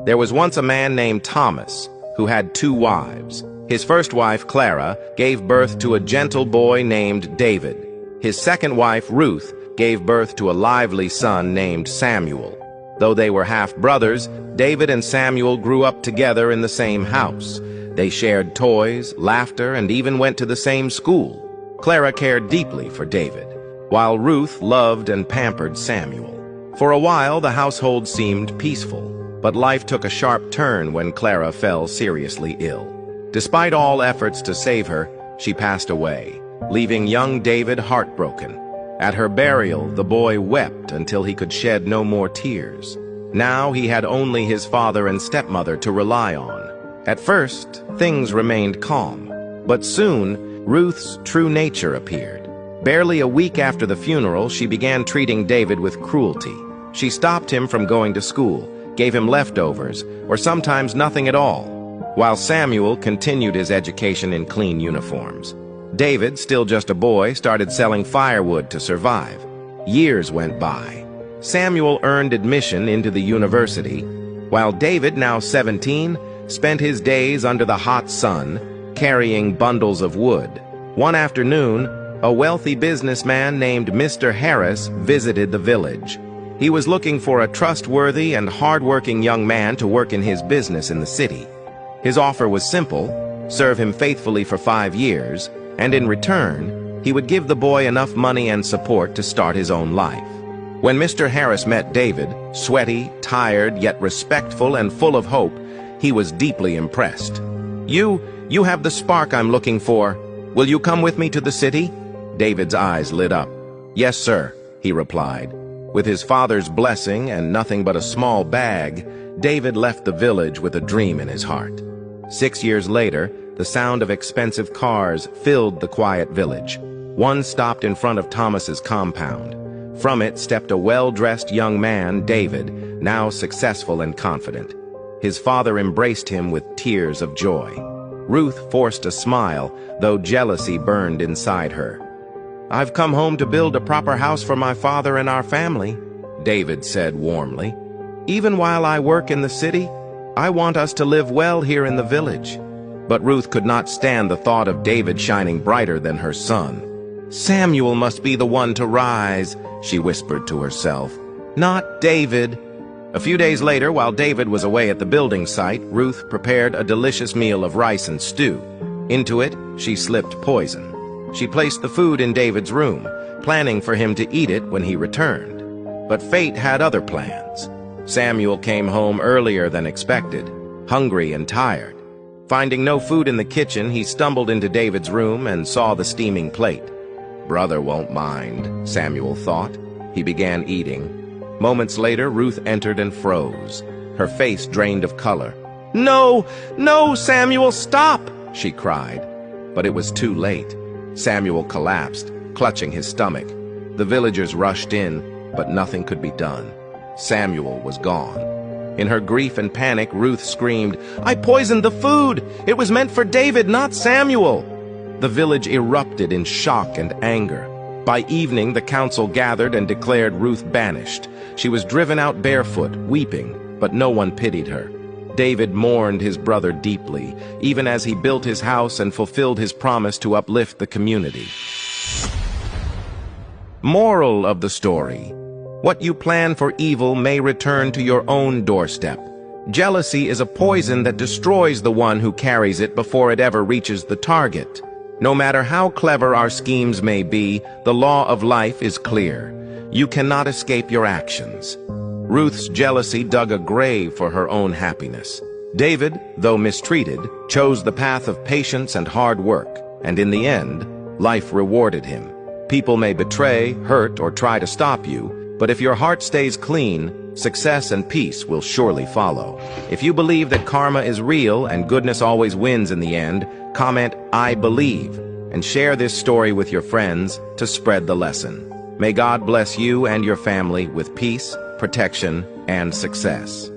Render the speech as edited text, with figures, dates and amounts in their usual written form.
There was once a man named Thomas who had 2 wives. His first wife, Clara, gave birth to a gentle boy named David. His second wife, Ruth, gave birth to a lively son named Samuel. Though they were half-brothers, David and Samuel grew up together in the same house. They shared toys, laughter, and even went to the same school. Clara cared deeply for David, while Ruth loved and pampered Samuel. For a while, the household seemed peaceful, but life took a sharp turn when Clara fell seriously ill. Despite all efforts to save her, she passed away, leaving young David heartbroken. At her burial, the boy wept until he could shed no more tears. Now he had only his father and stepmother to rely on. At first, things remained calm, but soon, Ruth's true nature appeared. Barely a week after the funeral, she began treating David with cruelty. She stopped him from going to school, gave him leftovers, or sometimes nothing at all, while Samuel continued his education in clean uniforms. David, still just a boy, started selling firewood to survive. Years went by. Samuel earned admission into the university, while David, now 17, spent his days under the hot sun, carrying bundles of wood. One afternoon, a wealthy businessman named Mr. Harris visited the village. He was looking for a trustworthy and hard-working young man to work in his business in the city. His offer was simple: serve him faithfully for 5 years, and in return, he would give the boy enough money and support to start his own life. When Mr. Harris met David, sweaty, tired, yet respectful and full of hope, he was deeply impressed. You have the spark I'm looking for. Will you come with me to the city?" David's eyes lit up. "Yes, sir," he replied. With his father's blessing and nothing but a small bag, David left the village with a dream in his heart. 6 years later, the sound of expensive cars filled the quiet village. One stopped in front of Thomas's compound. From it stepped a well-dressed young man, David, now successful and confident. His father embraced him with tears of joy. Ruth forced a smile, though jealousy burned inside her. "I've come home to build a proper house for my father and our family," David said warmly. "Even while I work in the city, I want us to live well here in the village." But Ruth could not stand the thought of David shining brighter than her son. "Samuel must be the one to rise," she whispered to herself. "Not David." A few days later, while David was away at the building site, Ruth prepared a delicious meal of rice and stew. Into it, she slipped poison. She placed the food in David's room, planning for him to eat it when he returned. But fate had other plans. Samuel came home earlier than expected, hungry and tired. Finding no food in the kitchen, he stumbled into David's room and saw the steaming plate. "Brother won't mind," Samuel thought. He began eating. Moments later, Ruth entered and froze, her face drained of color. "No, no, Samuel, stop!" she cried. But it was too late. Samuel collapsed, clutching his stomach. The villagers rushed in, but nothing could be done. Samuel was gone. In her grief and panic, Ruth screamed, "I poisoned the food! It was meant for David, not Samuel!" The village erupted in shock and anger. By evening, the council gathered and declared Ruth banished. She was driven out barefoot, weeping, but no one pitied her. David mourned his brother deeply, even as he built his house and fulfilled his promise to uplift the community. Moral of the story: what you plan for evil may return to your own doorstep. Jealousy is a poison that destroys the one who carries it before it ever reaches the target. No matter how clever our schemes may be, the law of life is clear. You cannot escape your actions. Ruth's jealousy dug a grave for her own happiness. David, though mistreated, chose the path of patience and hard work, and in the end, life rewarded him. People may betray, hurt, or try to stop you, but if your heart stays clean, success and peace will surely follow. If you believe that karma is real and goodness always wins in the end, comment "I believe" and share this story with your friends to spread the lesson. May God bless you and your family with peace, protection, and success.